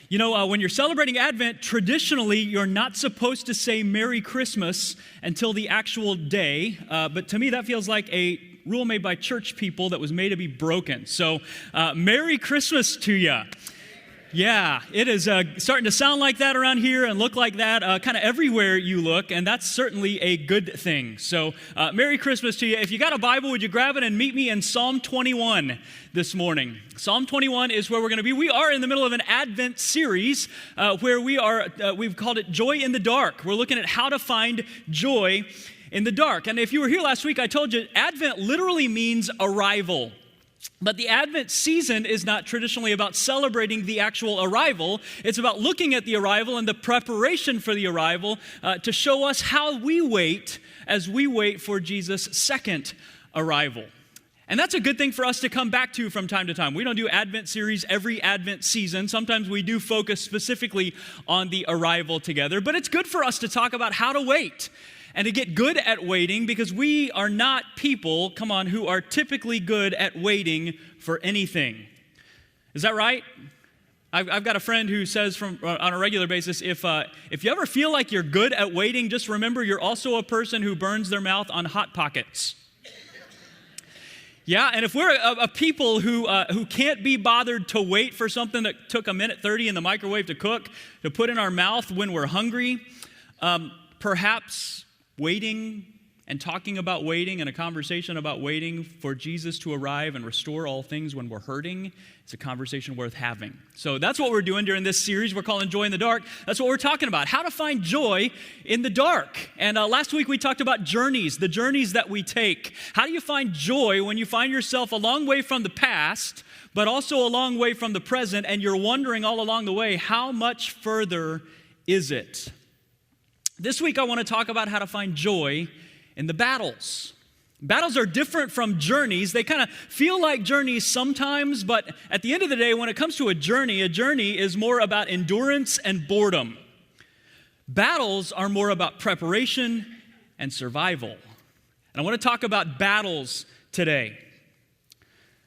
You know, when you're celebrating Advent, traditionally, you're not supposed to say Merry Christmas until the actual day. But to me, that feels like a rule made by church people that was made to be broken. So, Merry Christmas to you. Yeah, it is starting to sound like that around here and look like that kind of everywhere you look, and that's certainly a good thing. So, Merry Christmas to you. If you got a Bible, would you grab it and meet me in Psalm 21 this morning? Psalm 21 is where we're going to be. We are in the middle of an Advent series where we've called it Joy in the Dark. We're looking at how to find joy in the dark. And if you were here last week, I told you Advent literally means arrival. But the Advent season is not traditionally about celebrating the actual arrival. It's about looking at the arrival and the preparation for the arrival to show us how we wait as we wait for Jesus' second arrival. And that's a good thing for us to come back to from time to time. We don't do Advent series every Advent season. Sometimes we do focus specifically on the arrival together. But it's good for us to talk about how to wait and to get good at waiting, because we are not people, who are typically good at waiting for anything. Is that right? I've got a friend who says on a regular basis, if you ever feel like you're good at waiting, just remember you're also a person who burns their mouth on Hot Pockets. Yeah, and if we're a people who can't be bothered to wait for something that took 1:30 in the microwave to cook, to put in our mouth when we're hungry, perhaps waiting and talking about waiting and a conversation about waiting for Jesus to arrive and restore all things when we're hurting, it's a conversation worth having. So that's what we're doing during this series we're calling Joy in the Dark. That's what we're talking about, how to find joy in the dark. And last week we talked about journeys, the journeys that we take. How do you find joy when you find yourself a long way from the past, but also a long way from the present, and you're wondering all along the way, how much further is it? This week I want to talk about how to find joy in the battles. Battles are different from journeys. They kind of feel like journeys sometimes, but at the end of the day, when it comes to a journey is more about endurance and boredom. Battles are more about preparation and survival. And I want to talk about battles today.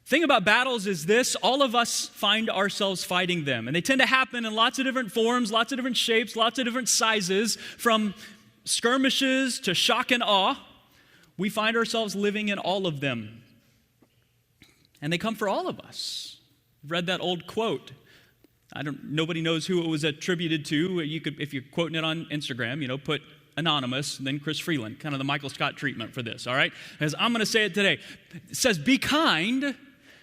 The thing about battles is this: all of us find ourselves fighting them. And they tend to happen in lots of different forms, lots of different shapes, lots of different sizes, from skirmishes to shock and awe. We find ourselves living in all of them. And they come for all of us. I've read that old quote. Nobody knows who it was attributed to. You could, if you're quoting it on Instagram, put anonymous, then Chris Freeland, kind of the Michael Scott treatment for this, all right? Because I'm going to say it today. It says, be kind,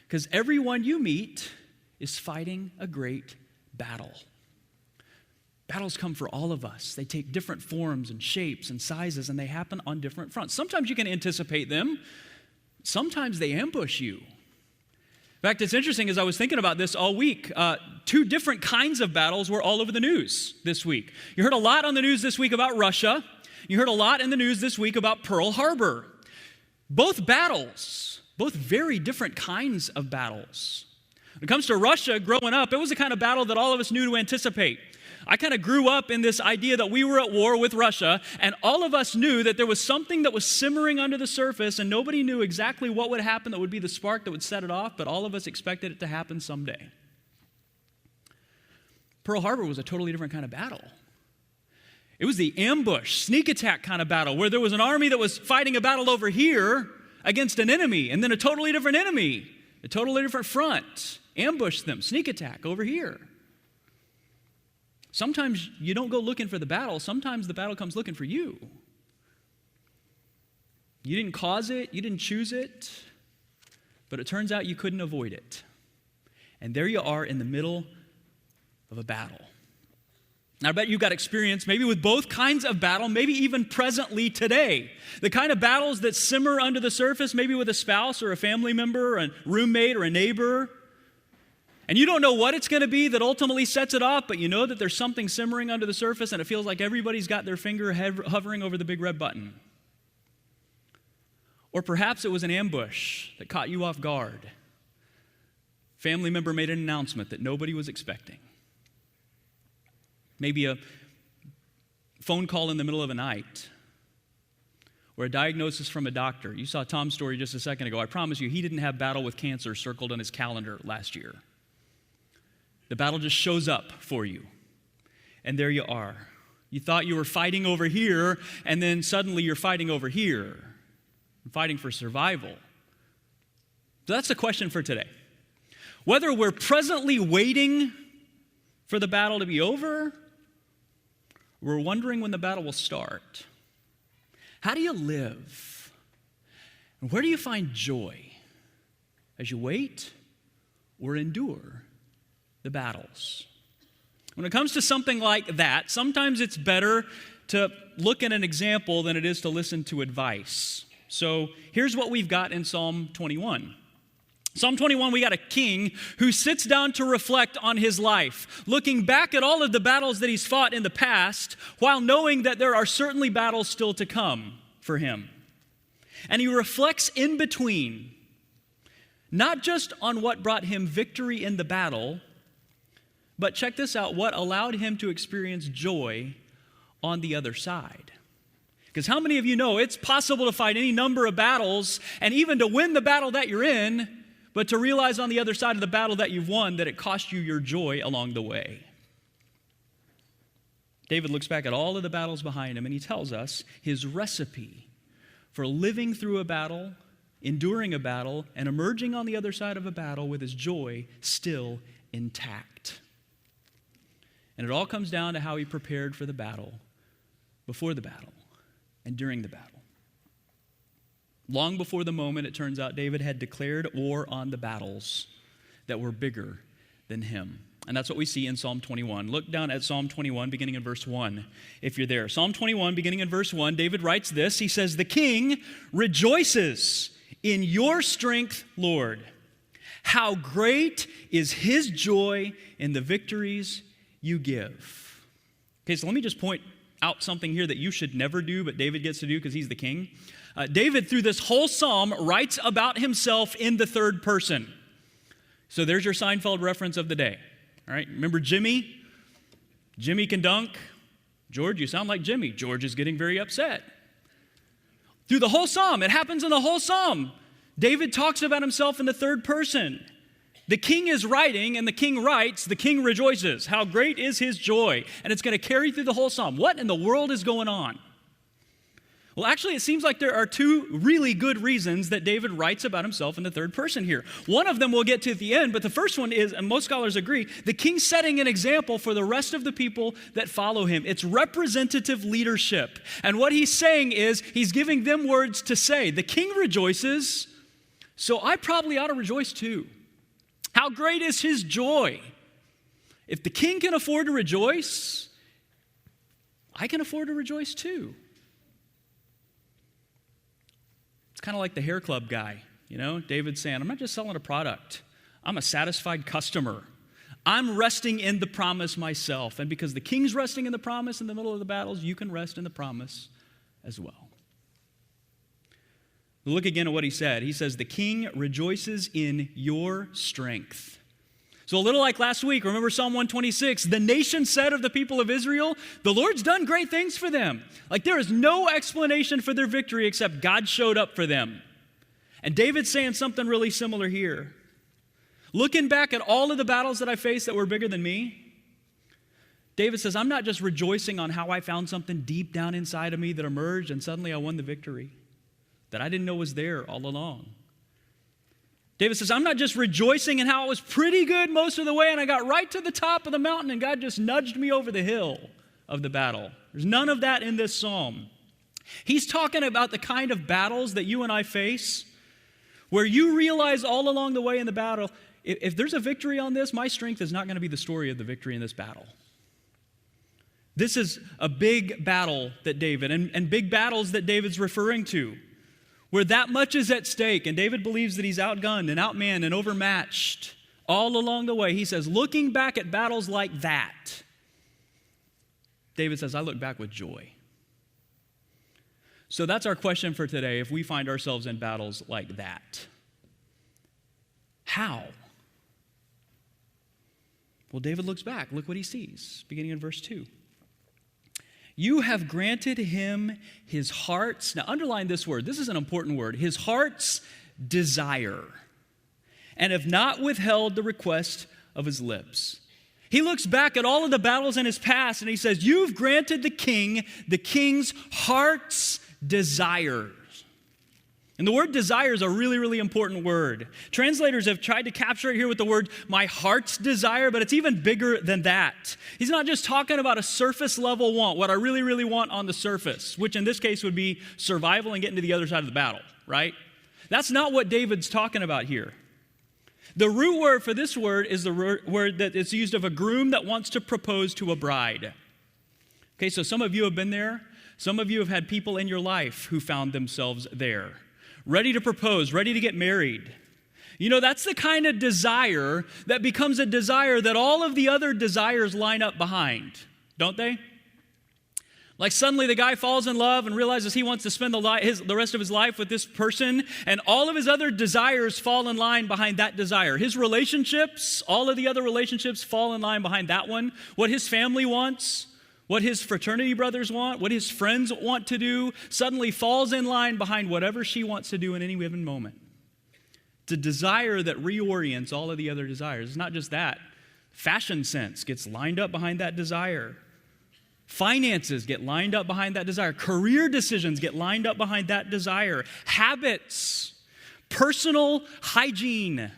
because everyone you meet is fighting a great battle. Battles come for all of us. They take different forms and shapes and sizes, and they happen on different fronts. Sometimes you can anticipate them. Sometimes they ambush you. In fact, it's interesting, as I was thinking about this all week, two different kinds of battles were all over the news this week. You heard a lot on the news this week about Russia. You heard a lot in the news this week about Pearl Harbor. Both battles, both very different kinds of battles. When it comes to Russia, growing up, it was the kind of battle that all of us knew to anticipate. I kind of grew up in this idea that we were at war with Russia, and all of us knew that there was something that was simmering under the surface, and nobody knew exactly what would happen that would be the spark that would set it off, but all of us expected it to happen someday. Pearl Harbor was a totally different kind of battle. It was the ambush, sneak attack kind of battle, where there was an army that was fighting a battle over here against an enemy, and then a totally different enemy, a totally different front, ambushed them, sneak attack over here. Sometimes you don't go looking for the battle. Sometimes the battle comes looking for you. You didn't cause it. You didn't choose it. But it turns out you couldn't avoid it. And there you are in the middle of a battle. Now, I bet you've got experience maybe with both kinds of battle, maybe even presently today. The kind of battles that simmer under the surface, maybe with a spouse or a family member or a roommate or a neighbor. And you don't know what it's going to be that ultimately sets it off, but you know that there's something simmering under the surface, and it feels like everybody's got their finger hovering over the big red button. Or perhaps it was an ambush that caught you off guard. Family member made an announcement that nobody was expecting. Maybe a phone call in the middle of the night, or a diagnosis from a doctor. You saw Tom's story just a second ago. I promise you, he didn't have battle with cancer circled on his calendar last year. The battle just shows up for you. And there you are. You thought you were fighting over here, and then suddenly you're fighting over here. Fighting for survival. So that's the question for today. Whether we're presently waiting for the battle to be over, we're wondering when the battle will start. How do you live? And where do you find joy? As you wait or endure the battles? When it comes to something like that, sometimes it's better to look at an example than it is to listen to advice. So here's what we've got in Psalm 21. Psalm 21, we got a king who sits down to reflect on his life, looking back at all of the battles that he's fought in the past, while knowing that there are certainly battles still to come for him. And he reflects in between, not just on what brought him victory in the battle, but check this out, what allowed him to experience joy on the other side. Because how many of you know it's possible to fight any number of battles and even to win the battle that you're in, but to realize on the other side of the battle that you've won that it cost you your joy along the way? David looks back at all of the battles behind him and he tells us his recipe for living through a battle, enduring a battle, and emerging on the other side of a battle with his joy still intact. And it all comes down to how he prepared for the battle, before the battle, and during the battle. Long before the moment, it turns out, David had declared war on the battles that were bigger than him. And that's what we see in Psalm 21. Look down at Psalm 21, beginning in verse 1, if you're there. Psalm 21, beginning in verse 1, David writes this. He says, "The king rejoices in your strength, Lord. How great is his joy in the victories you give." Okay, so let me just point out something here that you should never do, but David gets to do because he's the king. David, through this whole psalm, writes about himself in the third person. So there's your Seinfeld reference of the day. All right, remember Jimmy? Jimmy can dunk. George, you sound like Jimmy. George is getting very upset. Through the whole psalm, it happens in the whole psalm. David talks about himself in the third person. The king is writing, and the king writes, the king rejoices. How great is his joy? And it's going to carry through the whole psalm. What in the world is going on? Well, actually, it seems like there are two really good reasons that David writes about himself in the third person here. One of them we'll get to at the end, but the first one is, and most scholars agree, the king setting an example for the rest of the people that follow him. It's representative leadership. And what he's saying is, he's giving them words to say. The king rejoices, so I probably ought to rejoice too. How great is his joy? If the king can afford to rejoice, I can afford to rejoice too. It's kind of like the hair club guy, you know? David's saying, I'm not just selling a product. I'm a satisfied customer. I'm resting in the promise myself. And because the king's resting in the promise in the middle of the battles, you can rest in the promise as well. Look again at what he said. He says, the king rejoices in your strength. So a little like last week, remember Psalm 126, the nation said of the people of Israel, the Lord's done great things for them. Like there is no explanation for their victory except God showed up for them. And David's saying something really similar here. Looking back at all of the battles that I faced that were bigger than me, David says, I'm not just rejoicing on how I found something deep down inside of me that emerged and suddenly I won the victory that I didn't know was there all along. David says, I'm not just rejoicing in how it was pretty good most of the way and I got right to the top of the mountain and God just nudged me over the hill of the battle. There's none of that in this psalm. He's talking about the kind of battles that you and I face where you realize all along the way in the battle, if there's a victory on this, my strength is not going to be the story of the victory in this battle. This is a big battle that David, and big battles that David's referring to, where that much is at stake, and David believes that he's outgunned and outmanned and overmatched all along the way. He says, looking back at battles like that, David says, I look back with joy. So that's our question for today, if we find ourselves in battles like that. How? Well, David looks back. Look what he sees, beginning in verse 2. You have granted him his heart's, now underline this word, this is an important word, his heart's desire, and have not withheld the request of his lips. He looks back at all of the battles in his past and he says, you've granted the king's heart's desires. And the word desire is a really, really important word. Translators have tried to capture it here with the word my heart's desire, but it's even bigger than that. He's not just talking about a surface level want, what I really, really want on the surface, which in this case would be survival and getting to the other side of the battle, right? That's not what David's talking about here. The root word for this word is the word that is used of a groom that wants to propose to a bride. Okay, so some of you have been there. Some of you have had people in your life who found themselves there. Ready to propose, ready to get married. You know, that's the kind of desire that becomes a desire that all of the other desires line up behind, don't they? Like suddenly the guy falls in love and realizes he wants to spend the rest of his life with this person, and all of his other desires fall in line behind that desire. His relationships, all of the other relationships fall in line behind that one. What his family wants, what his fraternity brothers want, what his friends want to do, suddenly falls in line behind whatever she wants to do in any given moment. It's a desire that reorients all of the other desires. It's not just that. Fashion sense gets lined up behind that desire. Finances get lined up behind that desire. Career decisions get lined up behind that desire. Habits, personal hygiene,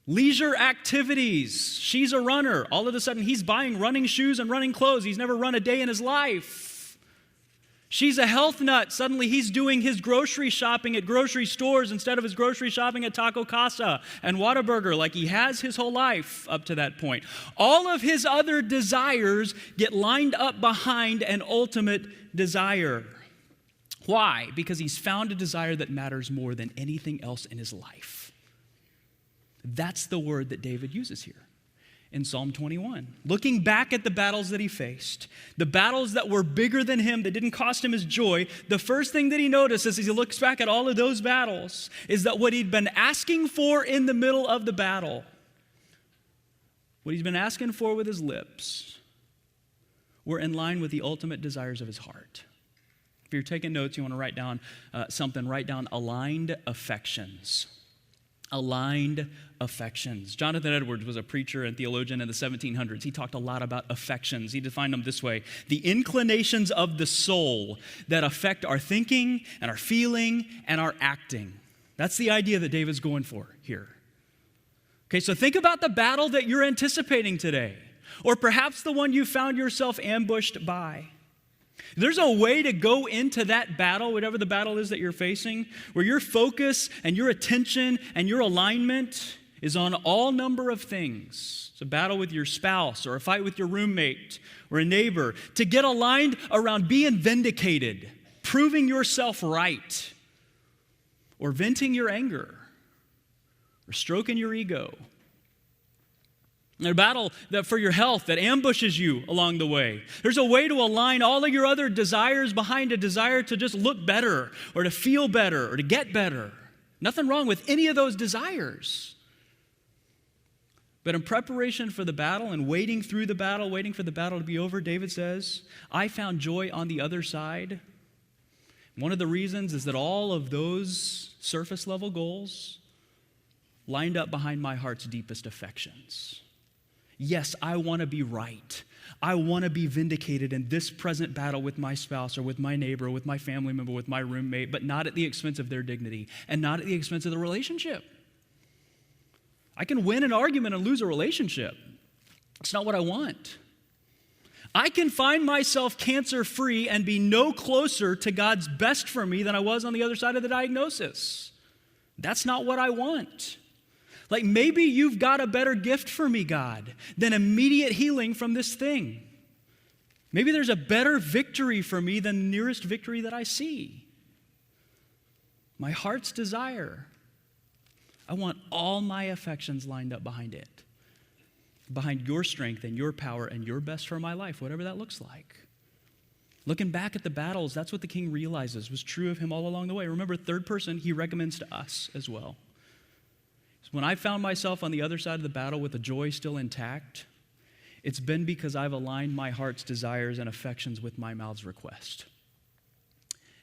leisure activities. She's a runner. All of a sudden, he's buying running shoes and running clothes. He's never run a day in his life. She's a health nut. Suddenly, he's doing his grocery shopping at grocery stores instead of his grocery shopping at Taco Casa and Whataburger like he has his whole life up to that point. All of his other desires get lined up behind an ultimate desire. Why? Because he's found a desire that matters more than anything else in his life. That's the word that David uses here in Psalm 21. Looking back at the battles that he faced, the battles that were bigger than him, that didn't cost him his joy, the first thing that he notices as he looks back at all of those battles is that what he'd been asking for in the middle of the battle, what he's been asking for with his lips, were in line with the ultimate desires of his heart. If you're taking notes, you want to write down something, write down aligned affections. Aligned affections. Jonathan Edwards was a preacher and theologian in the 1700s. He talked a lot about affections. He defined them this way: the inclinations of the soul that affect our thinking and our feeling and our acting. That's the idea that David's going for here. Okay, so think about the battle that you're anticipating today, or perhaps the one you found yourself ambushed by. There's a way to go into that battle, whatever the battle is that you're facing, where your focus and your attention and your alignment is on all number of things. It's a battle with your spouse or a fight with your roommate or a neighbor. To get aligned around being vindicated, proving yourself right, or venting your anger, or stroking your ego. There's a battle that for your health that ambushes you along the way. There's a way to align all of your other desires behind a desire to just look better or to feel better or to get better. Nothing wrong with any of those desires. But in preparation for the battle and waiting through the battle, waiting for the battle to be over, David says, I found joy on the other side. One of the reasons is that all of those surface level goals lined up behind my heart's deepest affections. Yes, I want to be right. I want to be vindicated in this present battle with my spouse or with my neighbor or with my family member, with my roommate, but not at the expense of their dignity and not at the expense of the relationship. I can win an argument and lose a relationship. It's not what I want. I can find myself cancer-free and be no closer to God's best for me than I was on the other side of the diagnosis. That's not what I want. Like maybe you've got a better gift for me, God, than immediate healing from this thing. Maybe there's a better victory for me than the nearest victory that I see. My heart's desire. I want all my affections lined up behind it. Behind your strength and your power and your best for my life, whatever that looks like. Looking back at the battles, that's what the king realizes was true of him all along the way. Remember, third person, he recommends to us as well. When I found myself on the other side of the battle with the joy still intact, it's been because I've aligned my heart's desires and affections with my mouth's request.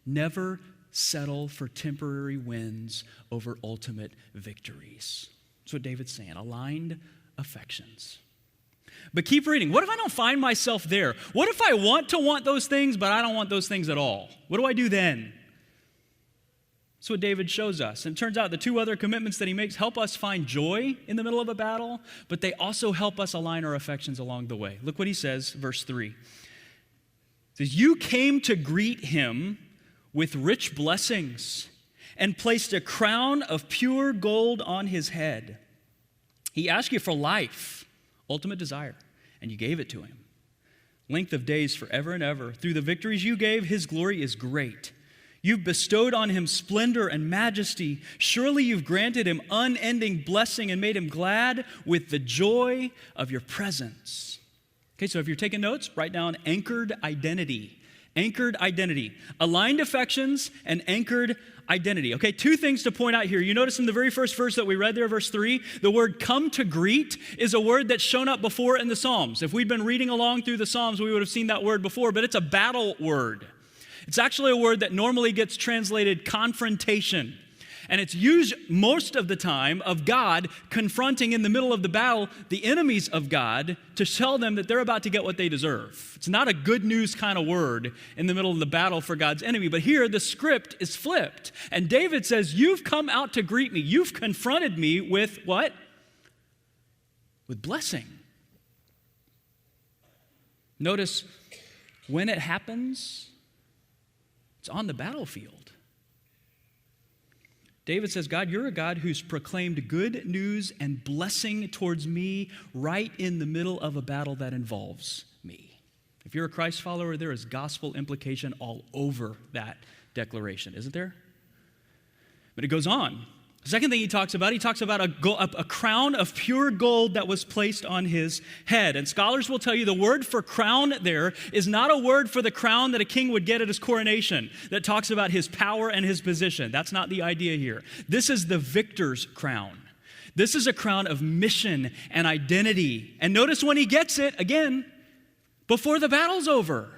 Never settle for temporary wins over ultimate victories. That's what David's saying, aligned affections. But keep reading. What if I don't find myself there? What if I want to want those things, but I don't want those things at all? What do I do then? That's what David shows us. And it turns out the two other commitments that he makes help us find joy in the middle of a battle, but they also help us align our affections along the way. Look what he says, verse 3. It says, you came to greet him with rich blessings and placed a crown of pure gold on his head. He asked you for life, ultimate desire, and you gave it to him. Length of days forever and ever. Through the victories you gave, his glory is great. You've bestowed on him splendor and majesty. Surely you've granted him unending blessing and made him glad with the joy of your presence. Okay, so if you're taking notes, write down anchored identity. Anchored identity. Aligned affections and anchored identity. Okay, two things to point out here. You notice in the very first verse that we read there, verse 3, the word come to greet is a word that's shown up before in the Psalms. If we'd been reading along through the Psalms, we would have seen that word before, but it's a battle word. It's actually a word that normally gets translated confrontation. And it's used most of the time of God confronting in the middle of the battle the enemies of God to tell them that they're about to get what they deserve. It's not a good news kind of word in the middle of the battle for God's enemy. But here the script is flipped. And David says, you've come out to greet me. You've confronted me with what? With blessing. Notice when it happens, it's on the battlefield. David says, God, you're a God who's proclaimed good news and blessing towards me right in the middle of a battle that involves me. If you're a Christ follower, there is gospel implication all over that declaration, isn't there? But it goes on. The second thing he talks about a crown of pure gold that was placed on his head. And scholars will tell you the word for crown there is not a word for the crown that a king would get at his coronation that talks about his power and his position. That's not the idea here. This is the victor's crown. This is a crown of mission and identity. And notice when he gets it, again, before the battle's over.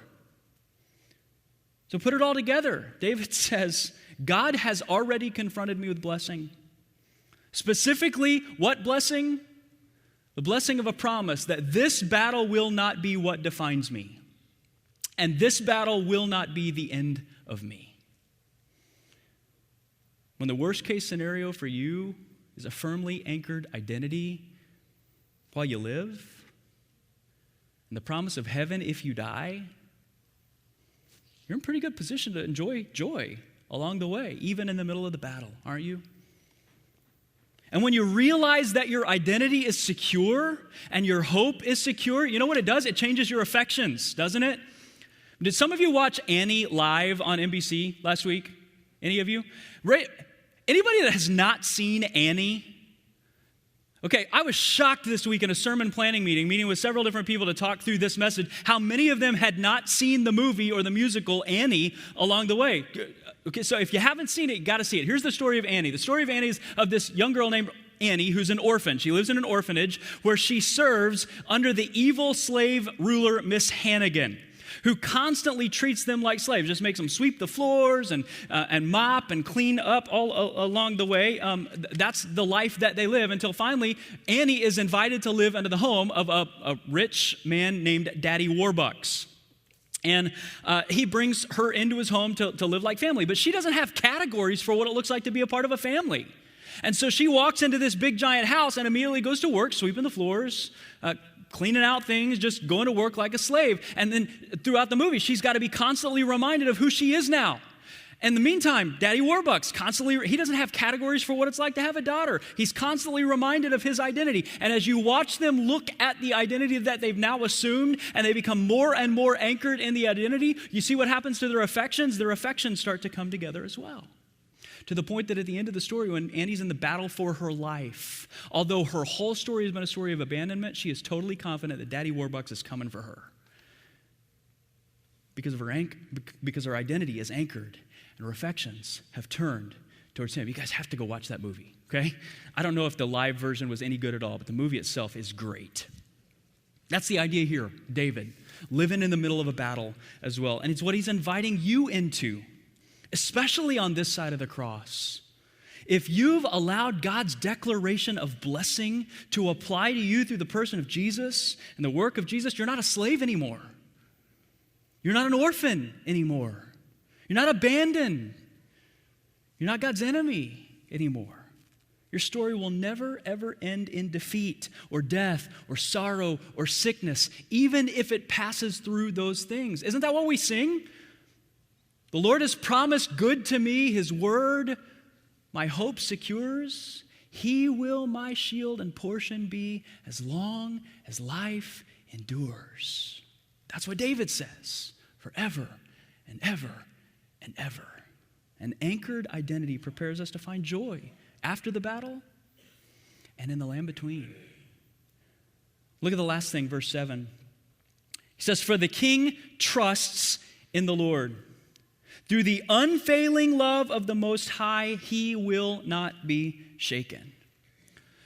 So put it all together. David says, God has already confronted me with blessing. Specifically, what blessing? The blessing of a promise that this battle will not be what defines me. And this battle will not be the end of me. When the worst case scenario for you is a firmly anchored identity while you live, and the promise of heaven if you die, you're in a pretty good position to enjoy joy along the way, even in the middle of the battle, aren't you? And when you realize that your identity is secure and your hope is secure, you know what it does? It changes your affections, doesn't it? Did some of you watch Annie live on NBC last week? Any of you? Right? Anybody that has not seen Annie? Okay, I was shocked this week in a sermon planning meeting with several different people to talk through this message, how many of them had not seen the movie or the musical Annie along the way. Okay, so if you haven't seen it, you got to see it. Here's the story of Annie. The story of Annie is of this young girl named Annie who's an orphan. She lives in an orphanage where she serves under the evil slave ruler, Miss Hannigan, who constantly treats them like slaves, just makes them sweep the floors and mop and clean up all along the way. That's the life that they live until finally Annie is invited to live under the home of a rich man named Daddy Warbucks. And he brings her into his home to live like family. But she doesn't have categories for what it looks like to be a part of a family. And so she walks into this big giant house and immediately goes to work, sweeping the floors, cleaning out things, just going to work like a slave. And then throughout the movie, she's got to be constantly reminded of who she is now. In the meantime, Daddy Warbucks he doesn't have categories for what it's like to have a daughter. He's constantly reminded of his identity. And as you watch them look at the identity that they've now assumed and they become more and more anchored in the identity, you see what happens to their affections? Their affections start to come together as well. To the point that at the end of the story, when Annie's in the battle for her life, although her whole story has been a story of abandonment, she is totally confident that Daddy Warbucks is coming for her. Because her identity is anchored and her affections have turned towards him. You guys have to go watch that movie, okay? I don't know if the live version was any good at all, but the movie itself is great. That's the idea here, David, living in the middle of a battle as well. And it's what he's inviting you into, especially on this side of the cross. If you've allowed God's declaration of blessing to apply to you through the person of Jesus and the work of Jesus, you're not a slave anymore. You're not an orphan anymore. You're not abandoned. You're not God's enemy anymore. Your story will never, ever end in defeat or death or sorrow or sickness, even if it passes through those things. Isn't that what we sing? The Lord has promised good to me, his word my hope secures. He will my shield and portion be as long as life endures. That's what David says, forever and ever and ever. An anchored identity prepares us to find joy after the battle and in the land between. Look at the last thing, verse 7. He says, for the king trusts in the Lord. Through the unfailing love of the Most High, he will not be shaken.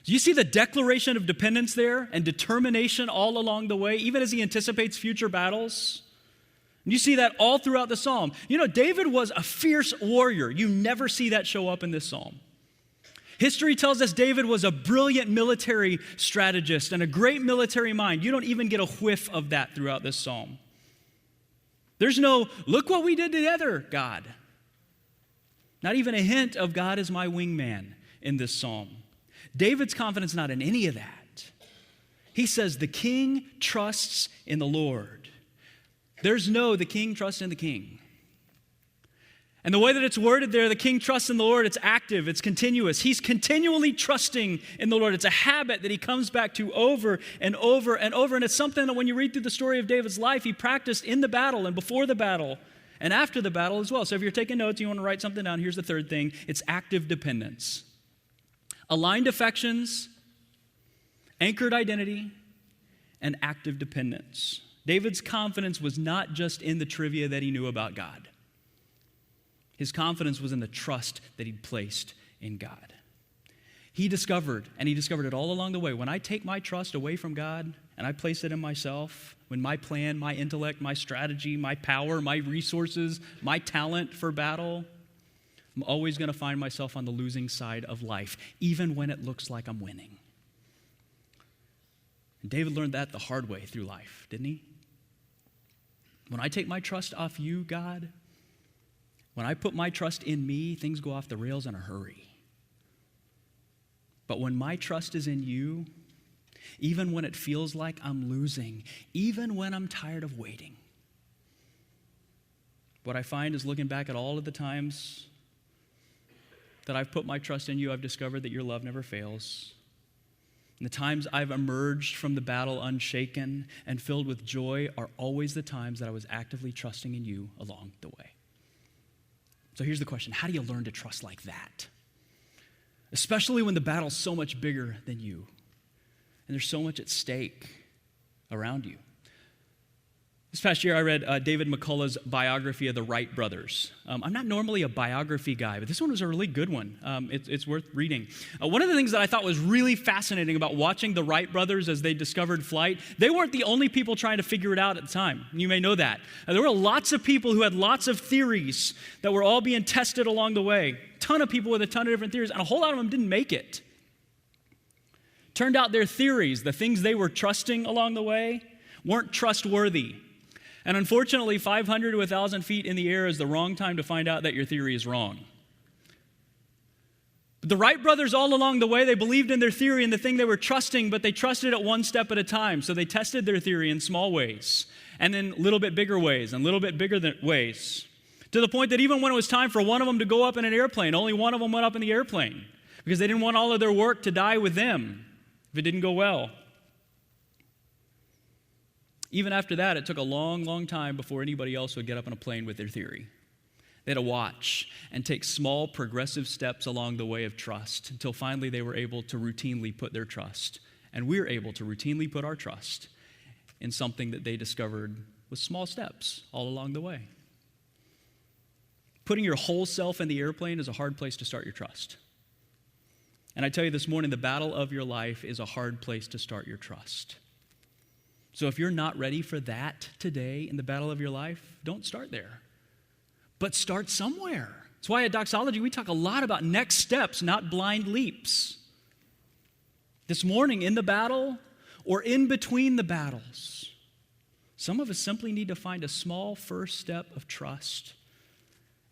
Do you see the declaration of dependence there and determination all along the way, even as he anticipates future battles? And you see that all throughout the psalm. You know, David was a fierce warrior. You never see that show up in this psalm. History tells us David was a brilliant military strategist and a great military mind. You don't even get a whiff of that throughout this psalm. There's no, look what we did together, God. Not even a hint of God is my wingman in this psalm. David's confidence not in any of that. He says the king trusts in the Lord. There's no, the king trusts in the king. And the way that it's worded there, the king trusts in the Lord, it's active, it's continuous. He's continually trusting in the Lord. It's a habit that he comes back to over and over and over. And it's something that when you read through the story of David's life, he practiced in the battle and before the battle and after the battle as well. So if you're taking notes, you want to write something down, here's the third thing. It's active dependence. Aligned affections, anchored identity, and active dependence. David's confidence was not just in the trivia that he knew about God. His confidence was in the trust that he'd placed in God. He discovered, and he discovered it all along the way, when I take my trust away from God and I place it in myself, when my plan, my intellect, my strategy, my power, my resources, my talent for battle, I'm always going to find myself on the losing side of life, even when it looks like I'm winning. And David learned that the hard way through life, didn't he? When I take my trust off you, God, when I put my trust in me, things go off the rails in a hurry. But when my trust is in you, even when it feels like I'm losing, even when I'm tired of waiting, what I find is looking back at all of the times that I've put my trust in you, I've discovered that your love never fails. And the times I've emerged from the battle unshaken and filled with joy are always the times that I was actively trusting in you along the way. So here's the question. How do you learn to trust like that? Especially when the battle's so much bigger than you and there's so much at stake around you. This past year, I read David McCullough's biography of the Wright brothers. I'm not normally a biography guy, but this one was a really good one. It's worth reading. One of the things that I thought was really fascinating about watching the Wright brothers as they discovered flight, they weren't the only people trying to figure it out at the time. You may know that. There were lots of people who had lots of theories that were all being tested along the way. A ton of people with a ton of different theories, and a whole lot of them didn't make it. Turned out their theories, the things they were trusting along the way, weren't trustworthy. And unfortunately, 500 to 1,000 feet in the air is the wrong time to find out that your theory is wrong. But the Wright brothers, all along the way, they believed in their theory and the thing they were trusting, but they trusted it one step at a time. So they tested their theory in small ways, and then a little bit bigger ways, and a little bit bigger ways, to the point that even when it was time for one of them to go up in an airplane, only one of them went up in the airplane because they didn't want all of their work to die with them if it didn't go well. Even after that, it took a long, long time before anybody else would get up on a plane with their theory. They had to watch and take small progressive steps along the way of trust until finally they were able to routinely put their trust. And we're able to routinely put our trust in something that they discovered with small steps all along the way. Putting your whole self in the airplane is a hard place to start your trust. And I tell you this morning, the battle of your life is a hard place to start your trust. So if you're not ready for that today in the battle of your life, don't start there. But start somewhere. That's why at Doxology we talk a lot about next steps, not blind leaps. This morning in the battle or in between the battles, some of us simply need to find a small first step of trust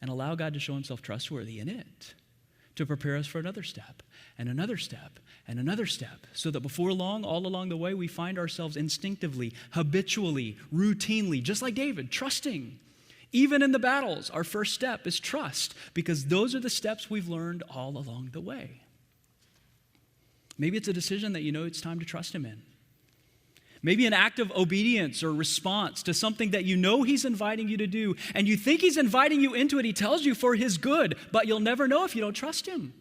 and allow God to show himself trustworthy in it to prepare us for another step and another step and another step, so that before long, all along the way, we find ourselves instinctively, habitually, routinely, just like David, trusting. Even in the battles, our first step is trust, because those are the steps we've learned all along the way. Maybe it's a decision that you know it's time to trust him in. Maybe an act of obedience or response to something that you know he's inviting you to do, and you think he's inviting you into it. He tells you for his good, but you'll never know if you don't trust him.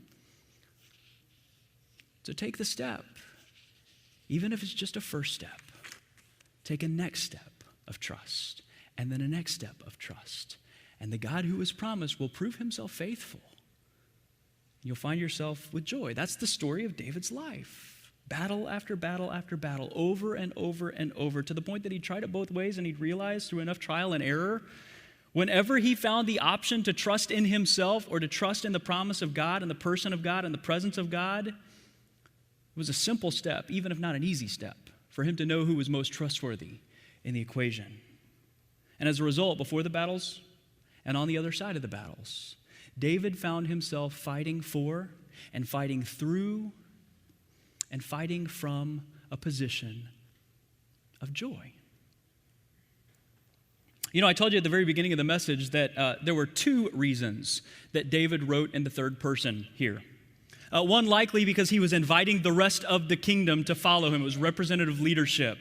So take the step, even if it's just a first step. Take a next step of trust, and then a next step of trust. And the God who has promised will prove himself faithful. You'll find yourself with joy. That's the story of David's life. Battle after battle after battle, over and over and over, to the point that he tried it both ways and he'd realized through enough trial and error, whenever he found the option to trust in himself or to trust in the promise of God and the person of God and the presence of God, it was a simple step, even if not an easy step, for him to know who was most trustworthy in the equation. And as a result, before the battles and on the other side of the battles, David found himself fighting for and fighting through and fighting from a position of joy. You know, I told you at the very beginning of the message that there were two reasons that David wrote in the third person here. One likely because he was inviting the rest of the kingdom to follow him. It was representative leadership.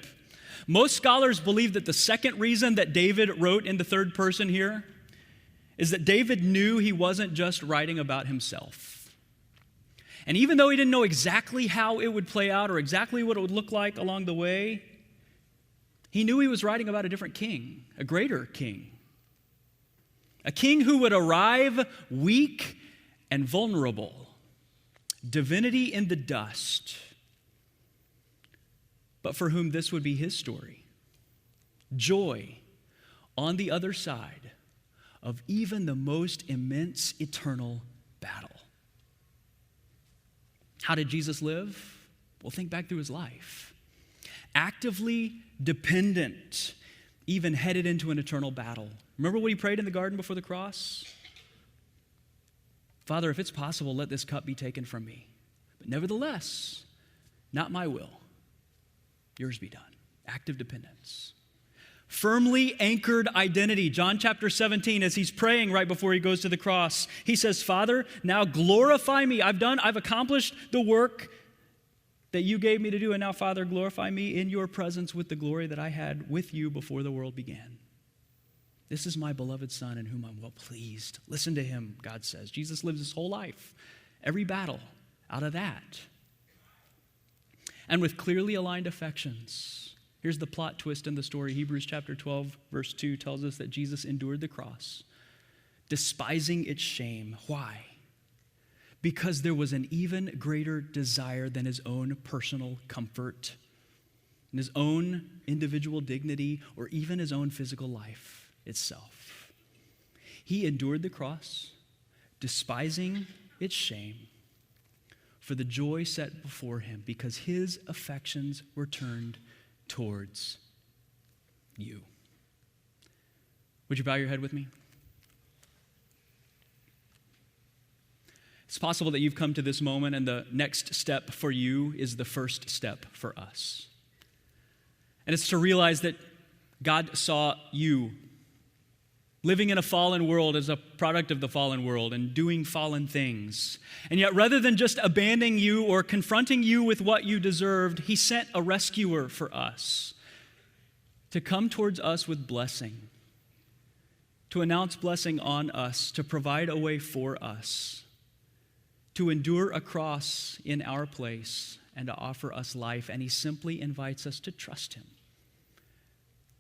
Most scholars believe that the second reason that David wrote in the third person here is that David knew he wasn't just writing about himself. And even though he didn't know exactly how it would play out or exactly what it would look like along the way, he knew he was writing about a different king, a greater king. A king who would arrive weak and vulnerable, divinity in the dust, but for whom this would be his story. Joy on the other side of even the most immense eternal battle. How did Jesus live? Well, think back through his life. Actively dependent, even headed into an eternal battle. Remember what he prayed in the garden before the cross? Father, if it's possible, let this cup be taken from me. But nevertheless, not my will, yours be done. Active dependence. Firmly anchored identity. John chapter 17, as he's praying right before he goes to the cross, he says, Father, now glorify me. I've accomplished the work that you gave me to do, and now, Father, glorify me in your presence with the glory that I had with you before the world began. This is my beloved Son in whom I'm well pleased. Listen to him, God says. Jesus lives his whole life, every battle, out of that. And with clearly aligned affections. Here's the plot twist in the story. Hebrews chapter 12, verse 2 tells us that Jesus endured the cross, despising its shame. Why? Because there was an even greater desire than his own personal comfort, and his own individual dignity, or even his own physical life itself. He endured the cross, despising its shame, for the joy set before him, because his affections were turned towards you. Would you bow your head with me? It's possible that you've come to this moment and the next step for you is the first step for us. And it's to realize that God saw you living in a fallen world as a product of the fallen world and doing fallen things. And yet, rather than just abandoning you or confronting you with what you deserved, he sent a rescuer for us to come towards us with blessing, to announce blessing on us, to provide a way for us, to endure a cross in our place and to offer us life. And he simply invites us to trust him.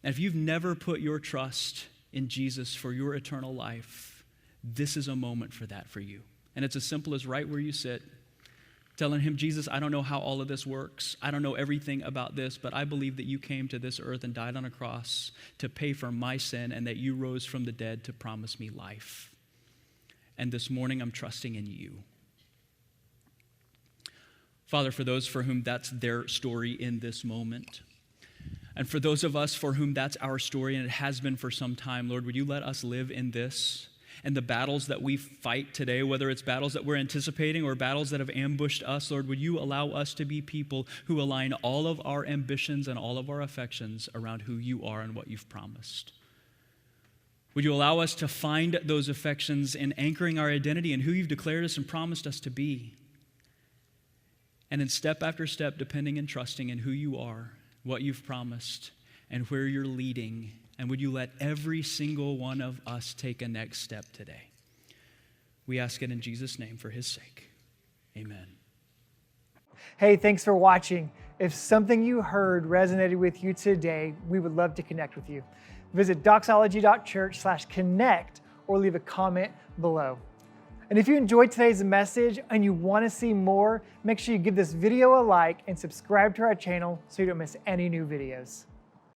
And if you've never put your trust in Jesus for your eternal life, this is a moment for that for you. And it's as simple as right where you sit, telling him, Jesus, I don't know how all of this works. I don't know everything about this, but I believe that you came to this earth and died on a cross to pay for my sin and that you rose from the dead to promise me life. And this morning, I'm trusting in you. Father, for those for whom that's their story in this moment, and for those of us for whom that's our story and it has been for some time, Lord, would you let us live in this? And the battles that we fight today, whether it's battles that we're anticipating or battles that have ambushed us, Lord, would you allow us to be people who align all of our ambitions and all of our affections around who you are and what you've promised? Would you allow us to find those affections in anchoring our identity in who you've declared us and promised us to be? And in step after step, depending and trusting in who you are, what you've promised, and where you're leading. And would you let every single one of us take a next step today? We ask it in Jesus' name for his sake. Amen. Hey, thanks for watching. If something you heard resonated with you today, we would love to connect with you. Visit doxology.church/connect or leave a comment below. And if you enjoyed today's message and you want to see more, make sure you give this video a like and subscribe to our channel so you don't miss any new videos.